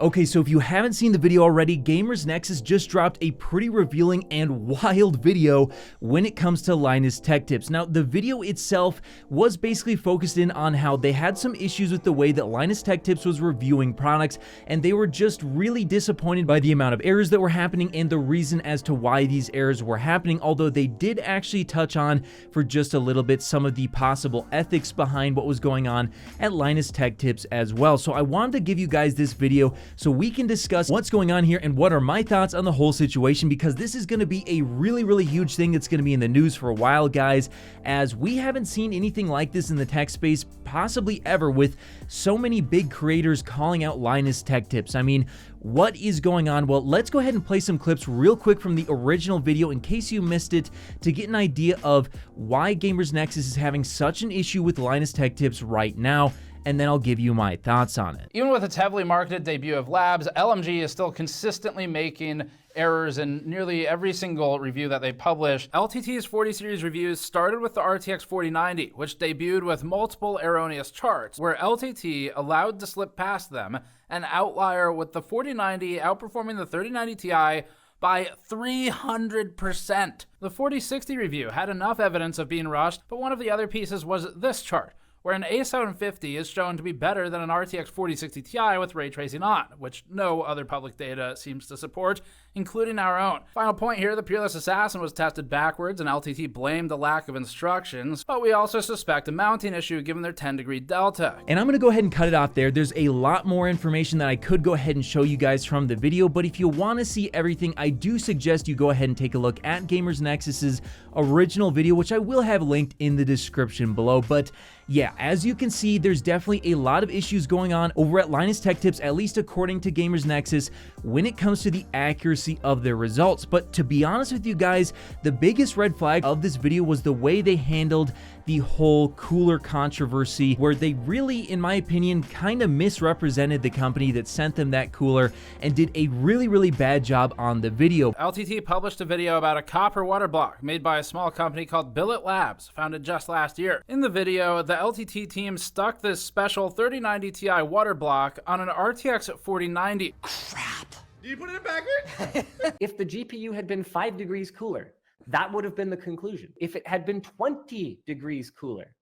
Okay, so if you haven't seen the video already, Gamers Nexus just dropped a pretty revealing and wild video when it comes to Linus Tech tips. Now, the video itself was basically focused in on how they had some issues with the way that Linus Tech tips was reviewing products, and they were just really disappointed by the amount of errors that were happening and the reason as to why these errors were happening, although they did actually touch on, for just a little bit, some of the possible ethics behind what was going on at Linus Tech tips as well. So I wanted to give you guys this video so we can discuss what's going on here and what are my thoughts on the whole situation, because this is going to be a really huge thing that's going to be in the news for a while, guys, as we haven't seen anything like this in the tech space possibly ever, with so many big creators calling out Linus Tech tips. I mean, what is going on? Well, let's go ahead and play some clips real quick from the original video in case you missed it, to get an idea of why Gamers Nexus is having such an issue with Linus Tech tips right now, and then I'll give you my thoughts on it. Even with its heavily marketed debut of Labs, LMG is still consistently making errors in nearly every single review that they publish. LTT's 40 series reviews started with the RTX 4090, which debuted with multiple erroneous charts, where LTT allowed to slip past them, an outlier with the 4090 outperforming the 3090 Ti by 300%. The 4060 review had enough evidence of being rushed, but one of the other pieces was this chart, where an A750 is shown to be better than an RTX 4060 Ti with ray tracing on, which no other public data seems to support, including our own. Final point here, the Peerless Assassin was tested backwards and LTT blamed the lack of instructions, but we also suspect a mounting issue given their 10-degree delta. And I'm going to go ahead and cut it off there. There's a lot more information that I could go ahead and show you guys from the video, but if you want to see everything, I do suggest you go ahead and take a look at Gamers Nexus's original video, which I will have linked in the description below. But yeah, as you can see, there's definitely a lot of issues going on over at Linus Tech tips, at least according to Gamers Nexus, when it comes to the accuracy of their results. But to be honest with you guys, the biggest red flag of this video was the way they handled the whole cooler controversy, where they really, in my opinion, kind of misrepresented the company that sent them that cooler and did a really bad job on the video. LTT published a video about a copper water block made by a small company called Billet Labs, founded just last year. In the video, the LTT team stuck this special 3090 Ti water block on an RTX 4090. Crap. Did you put it backward? If the GPU had been 5 degrees cooler, that would have been the conclusion. If it had been 20 degrees cooler,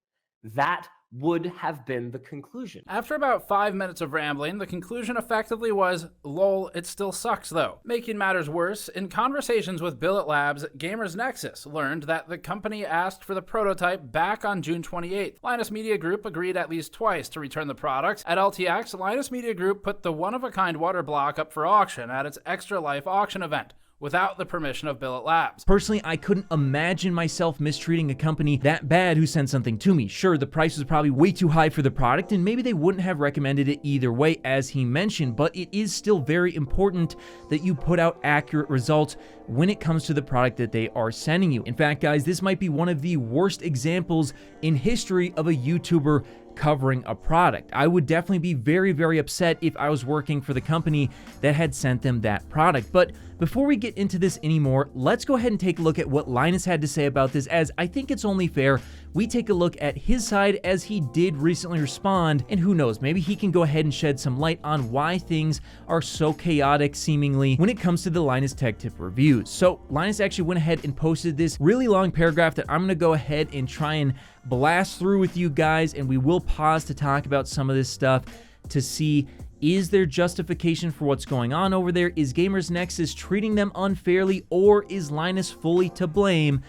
that would have been the conclusion. After about 5 minutes of rambling, the conclusion effectively was, lol, it still sucks though. Making matters worse, in conversations with Billet Labs, Gamers Nexus learned that the company asked for the prototype back on June 28th. Linus Media Group agreed at least twice to return the products. At LTX, Linus Media Group put the one-of-a-kind water block up for auction at its Extra Life auction event, without the permission of Billet Labs. Personally, I couldn't imagine myself mistreating a company that bad who sent something to me. Sure, the price was probably way too high for the product, and maybe they wouldn't have recommended it either way, as he mentioned, but it is still very important that you put out accurate results when it comes to the product that they are sending you. In fact, guys, this might be one of the worst examples in history of a YouTuber covering a product. I would definitely be very upset if I was working for the company that had sent them that product. But before we get into this anymore, let's go ahead and take a look at what Linus had to say about this, as I think it's only fair we take a look at his side, as he did recently respond, and who knows, maybe he can go ahead and shed some light on why things are so chaotic seemingly when it comes to the Linus Tech tip reviews. So Linus actually went ahead and posted this really long paragraph that I'm going to go ahead and try and blast through with you guys, and we will pause to talk about some of this stuff to see, is there justification for what's going on over there? Is Gamers Nexus treating them unfairly, or is Linus fully to blame?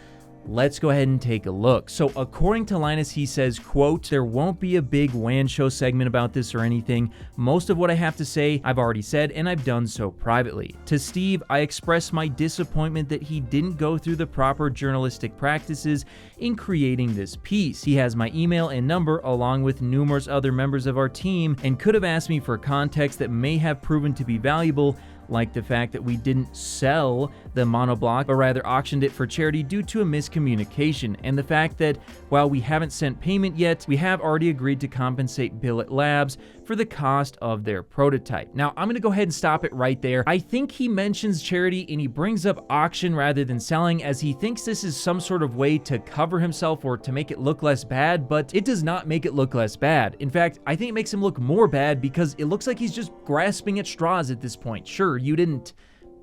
Let's go ahead and take a look. So according to Linus, he says, quote, "There won't be a big WAN show segment about this or anything. Most of what I have to say, I've already said, and I've done so privately. To Steve, I express my disappointment that he didn't go through the proper journalistic practices in creating this piece. He has my email and number along with numerous other members of our team, and could have asked me for context that may have proven to be valuable, like the fact that we didn't sell the monoblock, but rather auctioned it for charity due to a miscommunication, and the fact that while we haven't sent payment yet, we have already agreed to compensate Billet Labs for the cost of their prototype. Now, I'm going to go ahead and stop it right there. I think he mentions charity and he brings up auction rather than selling, as he thinks this is some sort of way to cover himself or to make it look less bad, but it does not make it look less bad. In fact, I think it makes him look more bad because it looks like he's just grasping at straws at this point. Sure, you didn't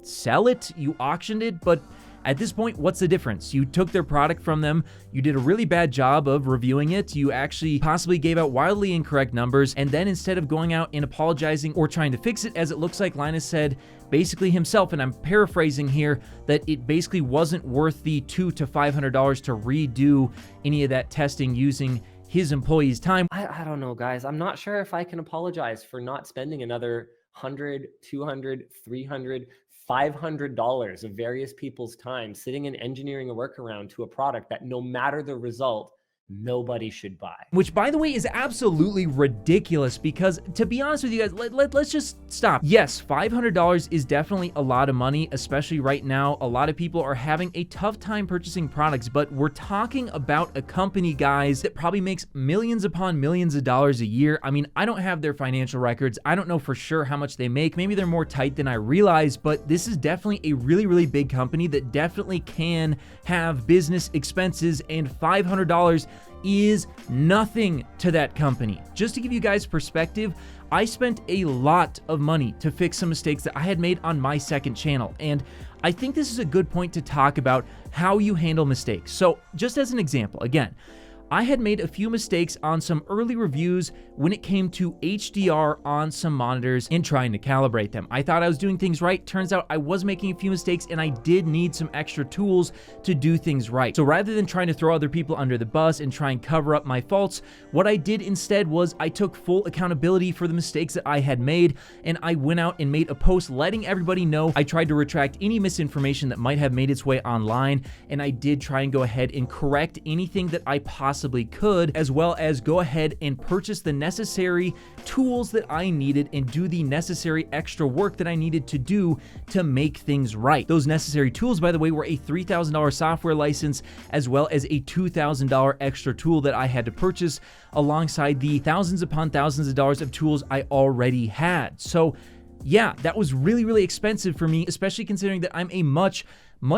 sell it, you auctioned it, but at this point, what's the difference? You took their product from them, you did a really bad job of reviewing it, you actually possibly gave out wildly incorrect numbers, and then instead of going out and apologizing or trying to fix it, as it looks like Linus said basically himself, and I'm paraphrasing here, that it basically wasn't worth the $200 to $500 to redo any of that testing using his employees' time. I don't know, guys. I'm not sure if I can apologize for not spending another $100, $200, $300, $500 of various people's time sitting and engineering a workaround to a product that no matter the result, nobody should buy. Which, by the way, is absolutely ridiculous because, to be honest with you guys, let's just stop. Yes, $500 is definitely a lot of money, especially right now. A lot of people are having a tough time purchasing products, but we're talking about a company, guys, that probably makes millions upon millions of dollars a year. I mean, I don't have their financial records. I don't know for sure how much they make. Maybe they're more tight than I realize, but this is definitely a really, really big company that definitely can have business expenses, and $500 is nothing to that company. Just to give you guys perspective, I spent a lot of money to fix some mistakes that I had made on my second channel, and I think this is a good point to talk about how you handle mistakes. So just as an example, again, I had made a few mistakes on some early reviews when it came to HDR on some monitors and trying to calibrate them. I thought I was doing things right. Turns out I was making a few mistakes and I did need some extra tools to do things right. So rather than trying to throw other people under the bus and try and cover up my faults, what I did instead was I took full accountability for the mistakes that I had made, and I went out and made a post letting everybody know. I tried to retract any misinformation that might have made its way online, and I did try and go ahead and correct anything that I possibly could, as well as go ahead and purchase the necessary tools that I needed and do the necessary extra work that I needed to do to make things right. Those necessary tools, by the way, were a $3,000 software license, as well as a $2,000 extra tool that I had to purchase alongside the thousands upon thousands of dollars of tools I already had. So yeah, that was really, really expensive for me, especially considering that I'm a much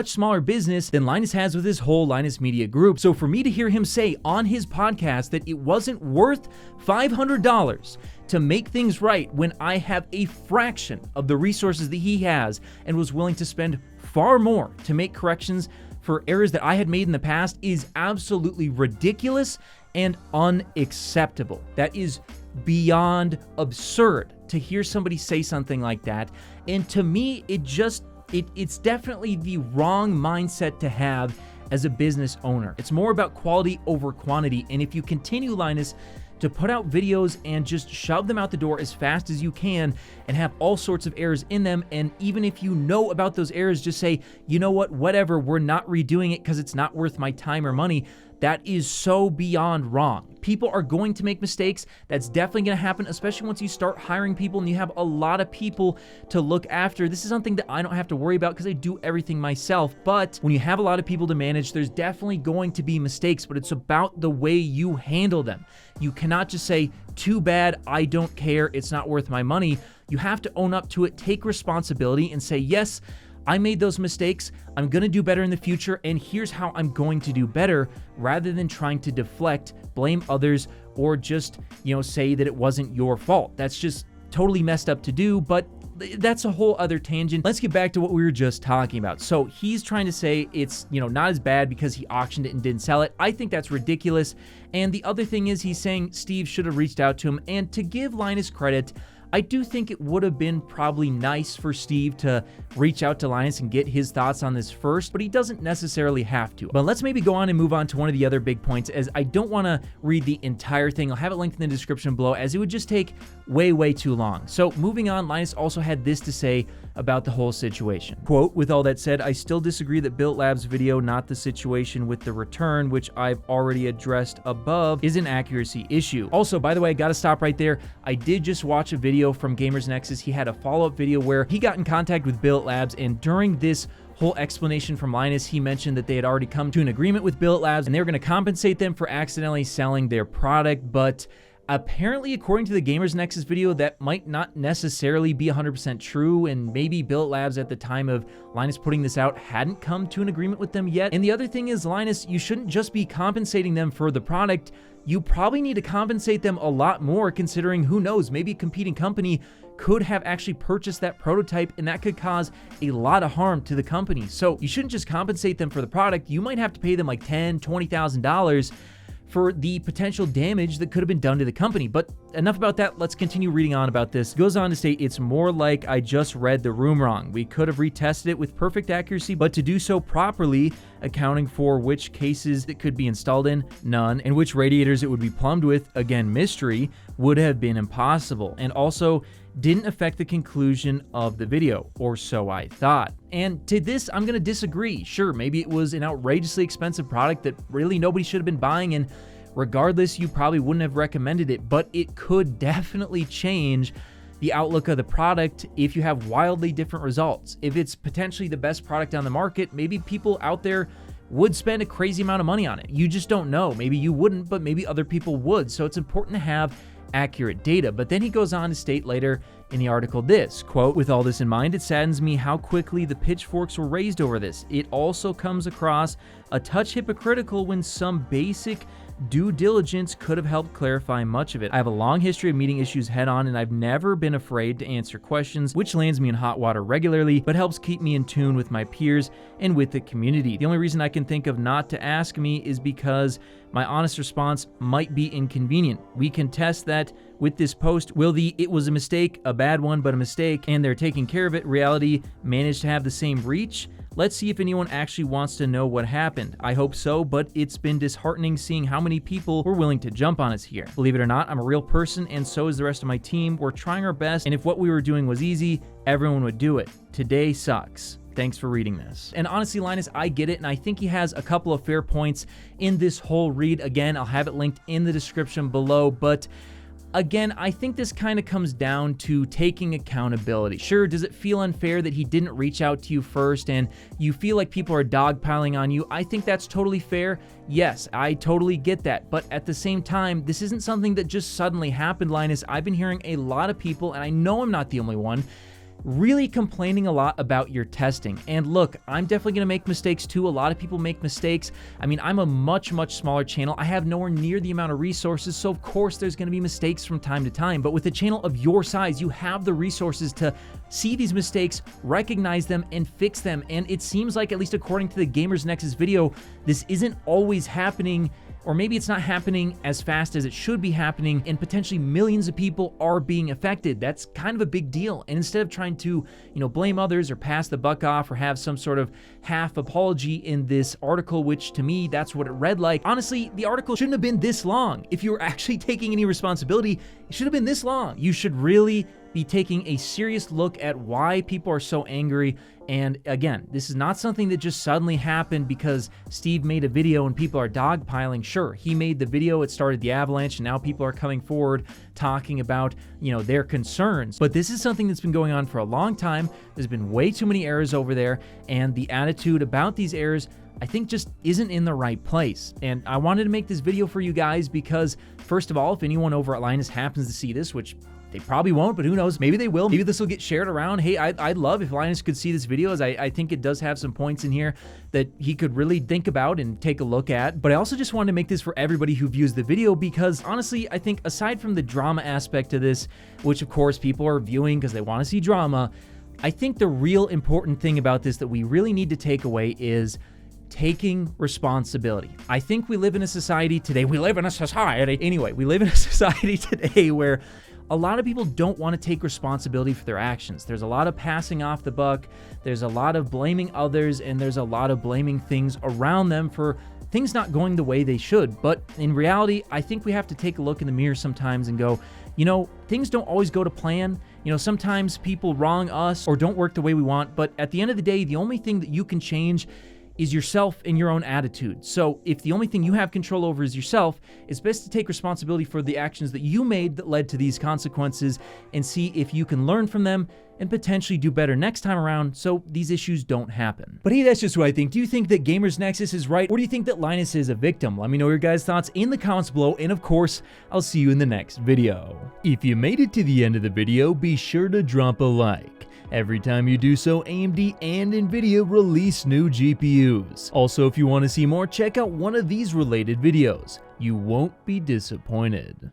smaller business than Linus has with his whole Linus Media Group. So for me to hear him say on his podcast that it wasn't worth $500 to make things right when I have a fraction of the resources that he has and was willing to spend far more to make corrections for errors that I had made in the past is absolutely ridiculous and unacceptable. That is beyond absurd to hear somebody say something like that. And to me, it's definitely the wrong mindset to have as a business owner. It's more about quality over quantity. And if you continue, Linus, to put out videos and just shove them out the door as fast as you can and have all sorts of errors in them, and even if you know about those errors, just say, you know what, whatever, we're not redoing it because it's not worth my time or money. That is so beyond wrong. People are going to make mistakes. That's definitely going to happen, especially once you start hiring people and you have a lot of people to look after. This is something that I don't have to worry about because I do everything myself. But when you have a lot of people to manage, there's definitely going to be mistakes, but it's about the way you handle them. You cannot just say, too bad, I don't care, it's not worth my money. You have to own up to it, take responsibility, and say, yes, I made those mistakes, I'm gonna do better in the future, and here's how I'm going to do better, rather than trying to deflect, blame others, or just, say that it wasn't your fault. That's just totally messed up to do, but that's a whole other tangent. Let's get back to what we were just talking about. So he's trying to say it's, not as bad because he auctioned it and didn't sell it. I think that's ridiculous. And the other thing is he's saying Steve should have reached out to him, and to give Linus credit, I do think it would have been probably nice for Steve to reach out to Linus and get his thoughts on this first, but he doesn't necessarily have to. But let's maybe go on and move on to one of the other big points, as I don't want to read the entire thing. I'll have it linked in the description below, as it would just take way too long. So moving on, Linus also had this to say about the whole situation. Quote, with all that said, I still disagree that Billet Labs video, not the situation with the return, which I've already addressed above, is an accuracy issue. Also, by the way, I gotta stop right there. I did just watch a video from Gamers Nexus. He had a follow-up video where he got in contact with Billet Labs, and during this whole explanation from Linus, he mentioned that they had already come to an agreement with Billet Labs and they were going to compensate them for accidentally selling their product, but Apparently, according to the Gamers Nexus video, that might not necessarily be 100% true, and maybe Billet Labs at the time of Linus putting this out hadn't come to an agreement with them yet. And the other thing is, Linus, you shouldn't just be compensating them for the product. You probably need to compensate them a lot more, considering, who knows, maybe a competing company could have actually purchased that prototype, and that could cause a lot of harm to the company. So you shouldn't just compensate them for the product. You might have to pay them like $10,000, $20,000 for the potential damage that could have been done to the company. But enough about that, let's continue reading on about this. It goes on to state, it's more like I just read the room wrong. We could have retested it with perfect accuracy, but to do so properly, accounting for which cases it could be installed in, none, and which radiators it would be plumbed with, again, mystery, would have been impossible. And also, didn't affect the conclusion of the video, or so I thought. And to this, I'm gonna disagree. Sure, maybe it was an outrageously expensive product that really nobody should have been buying, and regardless, you probably wouldn't have recommended it, but it could definitely change the outlook of the product if you have wildly different results. If it's potentially the best product on the market, maybe people out there would spend a crazy amount of money on it. You just don't know. Maybe you wouldn't, but maybe other people would. So it's important to have accurate data. But then he goes on to state later in the article this, quote, with all this in mind, it saddens me how quickly the pitchforks were raised over this. It also comes across a touch hypocritical when some basic due diligence could have helped clarify much of it. I have a long history of meeting issues head on, and I've never been afraid to answer questions, which lands me in hot water regularly, but helps keep me in tune with my peers and with the community. The only reason I can think of not to ask me is because my honest response might be inconvenient. We can test that with this post. Will the "it was a mistake, a bad one, but a mistake, and they're taking care of it" reality manage to have the same reach? Let's see if anyone actually wants to know what happened. I hope so, but it's been disheartening seeing how many people were willing to jump on us here. Believe it or not, I'm a real person, and so is the rest of my team. We're trying our best, and if what we were doing was easy, everyone would do it. Today sucks. Thanks for reading this. And honestly, Linus, I get it, and I think he has a couple of fair points in this whole read. Again, I'll have it linked in the description below, but again, I think this kind of comes down to taking accountability. Sure, does it feel unfair that he didn't reach out to you first and you feel like people are dogpiling on you? I think that's totally fair. Yes, I totally get that. But at the same time, this isn't something that just suddenly happened, Linus. I've been hearing a lot of people, and I know I'm not the only one, really complaining a lot about your testing. And look, I'm definitely going to make mistakes too. A lot of people make mistakes. I mean, I'm a much smaller channel. I have nowhere near the amount of resources, so of course there's going to be mistakes from time to time. But with a channel of your size, you have the resources to see these mistakes, recognize them, and fix them. And it seems like, at least according to the Gamers Nexus video, this isn't always happening, or maybe it's not happening as fast as it should be happening, and potentially millions of people are being affected. That's kind of a big deal. And instead of trying to, blame others or pass the buck off or have some sort of half apology in this article, which to me, that's what it read like. Honestly, the article shouldn't have been this long. If you were actually taking any responsibility, it should have been this long. You should really be taking a serious look at why people are so angry. And again, this is not something that just suddenly happened because Steve made a video and people are dogpiling. Sure, he made the video, it started the avalanche, and now people are coming forward talking about, their concerns. But this is something that's been going on for a long time. There's been way too many errors over there, and the attitude about these errors, I think, just isn't in the right place. And I wanted to make this video for you guys because, first of all, if anyone over at Linus happens to see this, which they probably won't, but who knows? Maybe they will. Maybe this will get shared around. Hey, I'd love if Linus could see this video, as I think it does have some points in here that he could really think about and take a look at. But I also just wanted to make this for everybody who views the video because, honestly, I think aside from the drama aspect of this, which of course people are viewing because they want to see drama, I think the real important thing about this that we really need to take away is taking responsibility. I think we live in a society today. We live in a society today where a lot of people don't want to take responsibility for their actions. There's a lot of passing off the buck. There's a lot of blaming others, and there's a lot of blaming things around them for things not going the way they should. But in reality, I think we have to take a look in the mirror sometimes and go, things don't always go to plan. Sometimes people wrong us or don't work the way we want. But at the end of the day, the only thing that you can change is yourself and your own attitude. So if the only thing you have control over is yourself, it's best to take responsibility for the actions that you made that led to these consequences and see if you can learn from them and potentially do better next time around so these issues don't happen. But hey, that's just what I think. Do you think that Gamers Nexus is right, or do you think that Linus is a victim? Let me know your guys' thoughts in the comments below, and of course, I'll see you in the next video. If you made it to the end of the video, be sure to drop a like. Every time you do so, AMD and Nvidia release new GPUs. Also, if you want to see more, check out one of these related videos. You won't be disappointed.